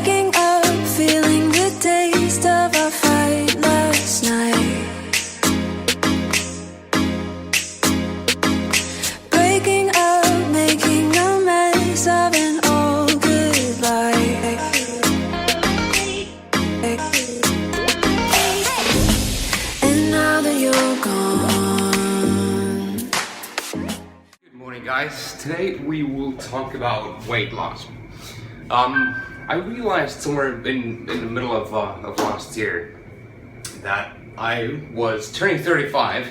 Waking up, feeling the taste of our fight last night. Breaking up, making a mess of an old goodbye. And now that you're gone. Good morning, guys. Today we will talk about weight loss. I realized somewhere in the middle of last year that I was turning 35.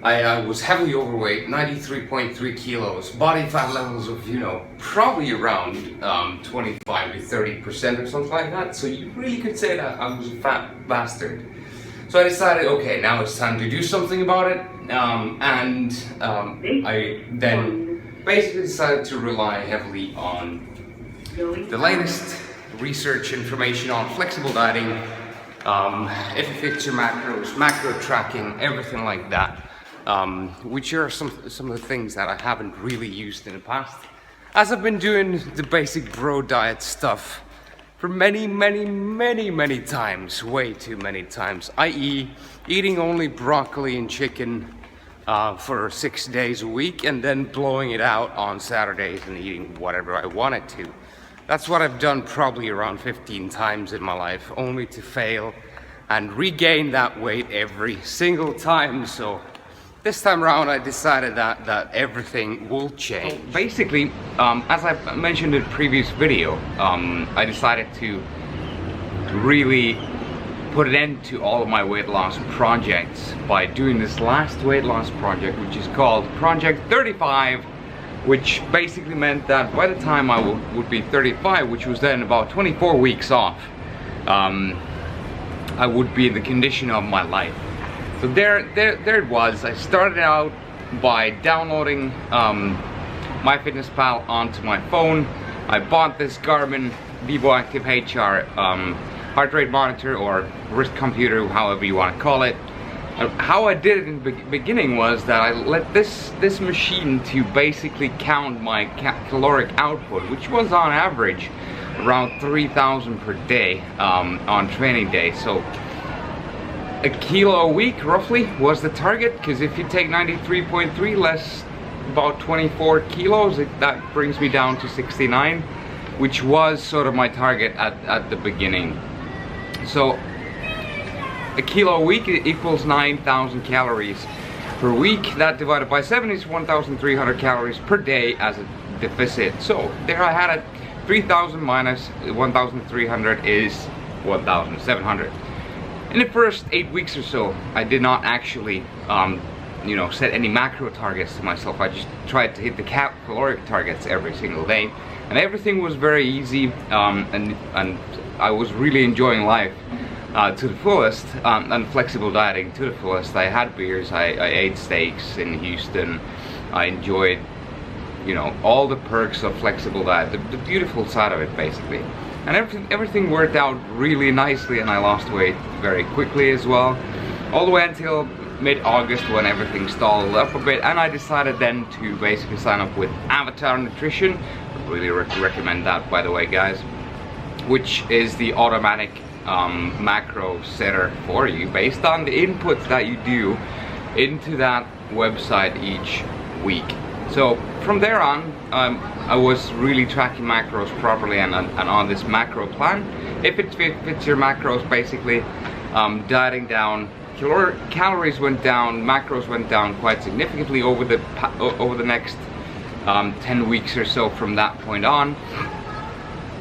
I was heavily overweight, 93.3 kilos, body fat levels of, probably around 25 to 30% or something like that. So you really could say that I was a fat bastard. So I decided, okay, now it's time to do something about it. I then basically decided to rely heavily on the latest research information on flexible dieting, if it fits your macros, macro tracking, everything like that, which are some of the things that I haven't really used in the past, as I've been doing the basic bro diet stuff for many times, way too many times, i.e. eating only broccoli and chicken for 6 days a week and then blowing it out on Saturdays and eating whatever I wanted to. That's what I've done probably around 15 times in my life, only to fail and regain that weight every single time. So this time around I decided that everything will change. Basically, as I mentioned in the previous video, I decided to really put an end to all of my weight loss projects by doing this last weight loss project, which is called Project 35, which basically meant that by the time I would be 35, which was then about 24 weeks off, I would be in the condition of my life. So there it was. I started out by downloading MyFitnessPal onto my phone. I bought this Garmin Vivoactive HR heart rate monitor or wrist computer, however you want to call it. How I did it in the beginning was that I let this machine to basically count my caloric output, which was on average around 3,000 per day on training day. So a kilo a week roughly was the target, because if you take 93.3 less about 24 kilos, that brings me down to 69, which was sort of my target at the beginning. So a kilo a week equals 9,000 calories per week. That divided by 7 is 1,300 calories per day as a deficit. So there I had it. 3,000 minus 1,300 is 1,700. In the first 8 weeks or so, I did not actually, set any macro targets to myself. I just tried to hit the caloric targets every single day, and everything was very easy, and I was really enjoying life to the fullest, and flexible dieting to the fullest. I had beers, I ate steaks in Houston. I enjoyed, all the perks of flexible diet, the beautiful side of it basically. And everything worked out really nicely, and I lost weight very quickly as well, all the way until mid-August, when everything stalled up a bit, and I decided then to basically sign up with Avatar Nutrition. I really recommend that, by the way, guys, which is the automatic macro setter for you based on the inputs that you do into that website each week. So from there on, I was really tracking macros properly and on this macro plan. If it fits your macros, basically, dieting down, calories went down, macros went down quite significantly over the next 10 weeks or so from that point on.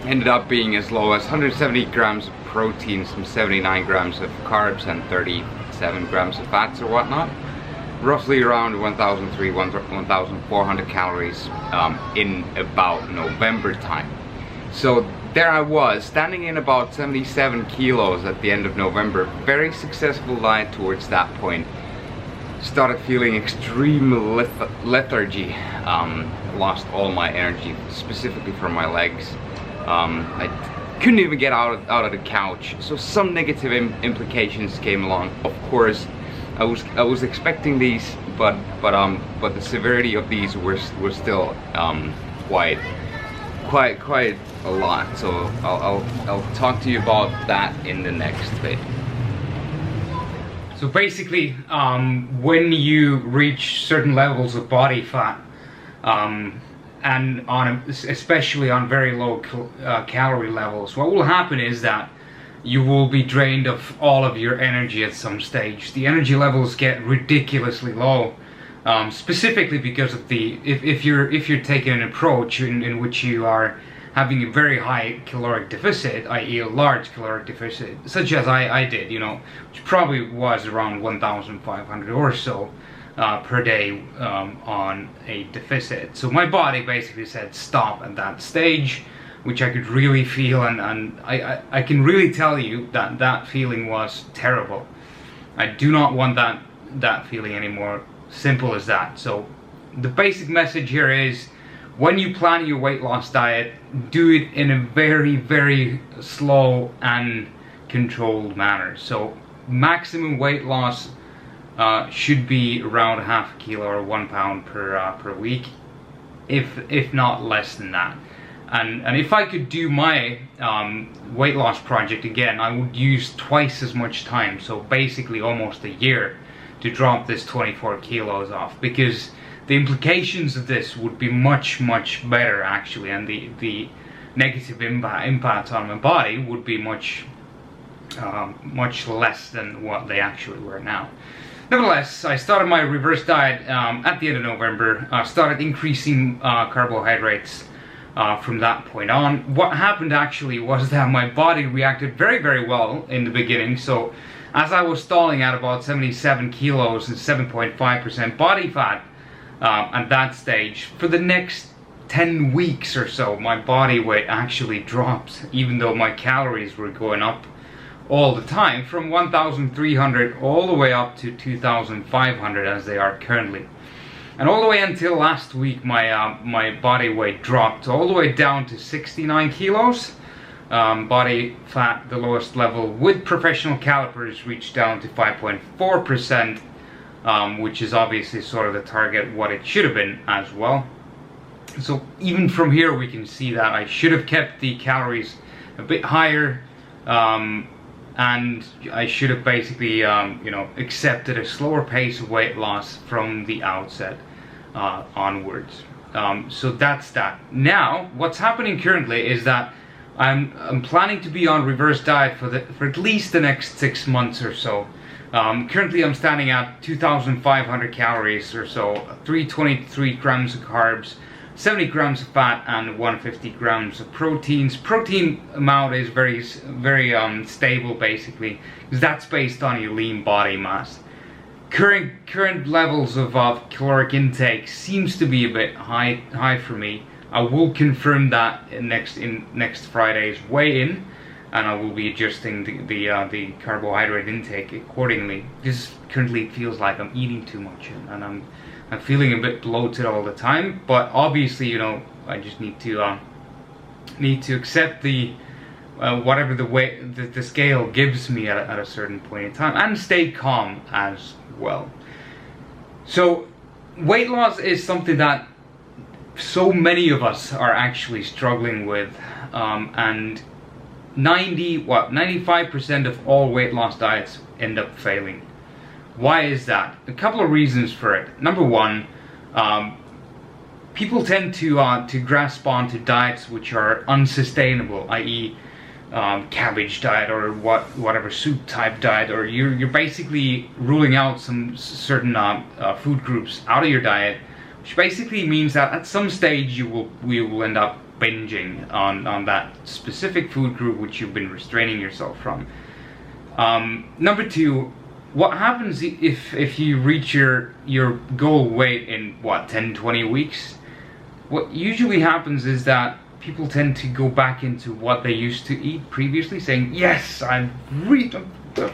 Ended up being as low as 170 grams of protein, some 79 grams of carbs, and 37 grams of fats or whatnot. Roughly around 1,400 calories in about November time. So there I was, standing in about 77 kilos at the end of November. Very successful diet towards that point. Started feeling extreme lethargy. Lost all my energy, specifically from my legs. I couldn't even get out of the couch. So some negative implications came along. Of course, I was expecting these, but the severity of these were still quite quite a lot. So I'll talk to you about that in the next bit. So basically, when you reach certain levels of body fat, and especially on very low calorie levels, what will happen is that you will be drained of all of your energy at some stage. The energy levels get ridiculously low, specifically because of if you're taking an approach in which you are having a very high caloric deficit, i.e. a large caloric deficit, such as I did, you know, which probably was around 1,500 or so per day on a deficit. So my body basically said stop at that stage, which I could really feel, and I can really tell you that that feeling was terrible. I do not want that feeling anymore. Simple as that. So the basic message here is, when you plan your weight loss diet, do it in a very, very slow and controlled manner. So maximum weight loss should be around half a kilo or 1 pound per week, if not less than that. And if I could do my weight loss project again, I would use twice as much time, so basically almost a year, to drop this 24 kilos off, because the implications of this would be much better actually, and the negative impact on my body would be much less than what they actually were now. Nevertheless, I started my reverse diet at the end of November. Started increasing carbohydrates from that point on. What happened actually was that my body reacted very well in the beginning. So as I was stalling at about 77 kilos and 7.5% body fat at that stage, for the next 10 weeks or so, my body weight actually dropped, even though my calories were going up all the time, from 1,300 all the way up to 2,500 as they are currently. And all the way until last week, my body weight dropped all the way down to 69 kilos. Body fat, the lowest level with professional calipers, reached down to 5.4%, which is obviously sort of the target, what it should have been as well. So even from here we can see that I should have kept the calories a bit higher, and I should have basically you know, accepted a slower pace of weight loss from the outset onwards. So that's that. Now what's happening currently is that I'm planning to be on reverse diet for at least the next 6 months or so. Currently I'm standing at 2,500 calories or so, 323 grams of carbs, 70 grams of fat, and 150 grams of proteins. Protein amount is very stable basically, because that's based on your lean body mass. Current levels of caloric intake seems to be a bit high for me. I will confirm that in next Friday's weigh-in, and I will be adjusting the carbohydrate intake accordingly, because currently it feels like I'm eating too much, and I'm feeling a bit bloated all the time. But obviously, you know, I just need to accept the whatever the scale gives me at a certain point in time, and stay calm as well. So weight loss is something that so many of us are actually struggling with, and 95% of all weight loss diets end up failing. Why is that? A couple of reasons for it. Number one, people tend to grasp onto diets which are unsustainable, i.e. Cabbage diet or whatever soup type diet, or you're basically ruling out some certain food groups out of your diet, which basically means that at some stage you will end up binging on that specific food group which you've been restraining yourself from. Number two, what happens if you reach your goal weight in 10-20 weeks? What usually happens is that people tend to go back into what they used to eat previously, saying, yes, I've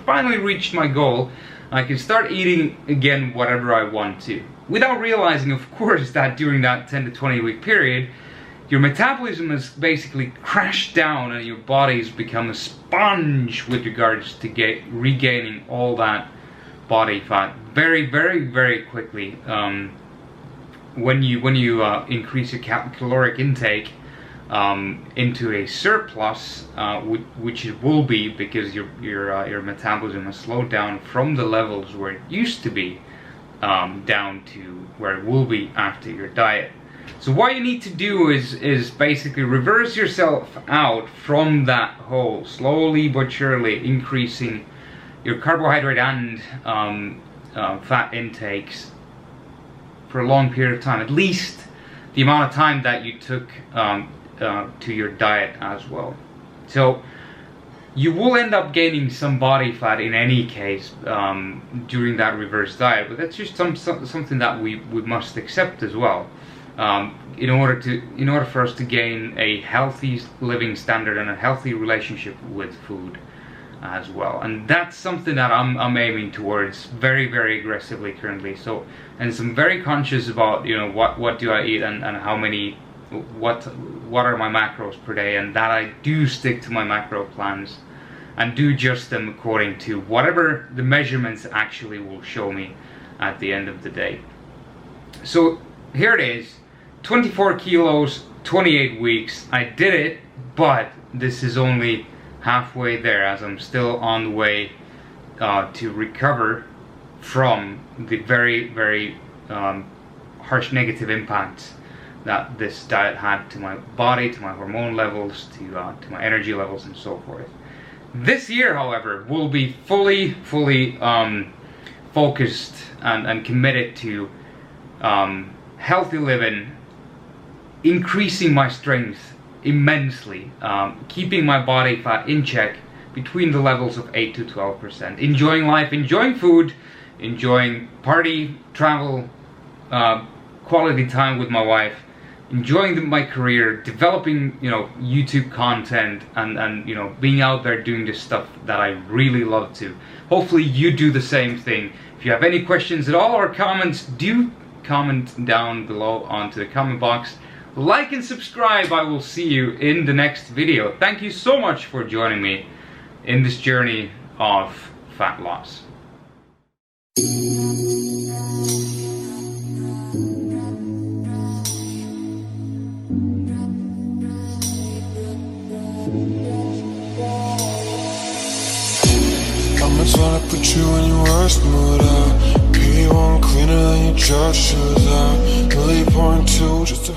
finally reached my goal, I can start eating again whatever I want to, without realizing, of course, that during that 10 to 20 week period, your metabolism has basically crashed down and your body's become a sponge with regards to regaining all that body fat very quickly. When you increase your caloric intake, into a surplus, which it will be because your metabolism has slowed down from the levels where it used to be down to where it will be after your diet. So what you need to do is basically reverse yourself out from that hole, slowly but surely increasing your carbohydrate and fat intakes for a long period of time, at least the amount of time that you took to your diet as well. So you will end up gaining some body fat in any case during that reverse diet, but that's just something that we must accept as well. In order for us to gain a healthy living standard and a healthy relationship with food as well, and that's something that I'm aiming towards very, very aggressively currently. So, and so I'm very conscious about, you know, what do I eat and how many, what are my macros per day, and that I do stick to my macro plans and do adjust them according to whatever the measurements actually will show me at the end of the day. So here it is, 24 kilos, 28 weeks. I did it, but this is only halfway there, as I'm still on the way to recover from the very, very harsh negative impacts that this diet had to my body, to my hormone levels, to my energy levels, and so forth. This year, however, will be fully focused and committed to healthy living, increasing my strength immensely, keeping my body fat in check between the levels of 8 to 12%, enjoying life, enjoying food, enjoying party, travel, quality time with my wife, enjoying my career, developing, you know, YouTube content, and you know, being out there doing this stuff that I really love to. Hopefully you do the same thing. If you have any questions at all or comments, do comment down below onto the comment box. Like and subscribe. I will see you in the next video. Thank you so much for joining me in this journey of fat loss. I'ma try to put you in your worst mood out. P1 cleaner than your church shoes out. Really pouring two just to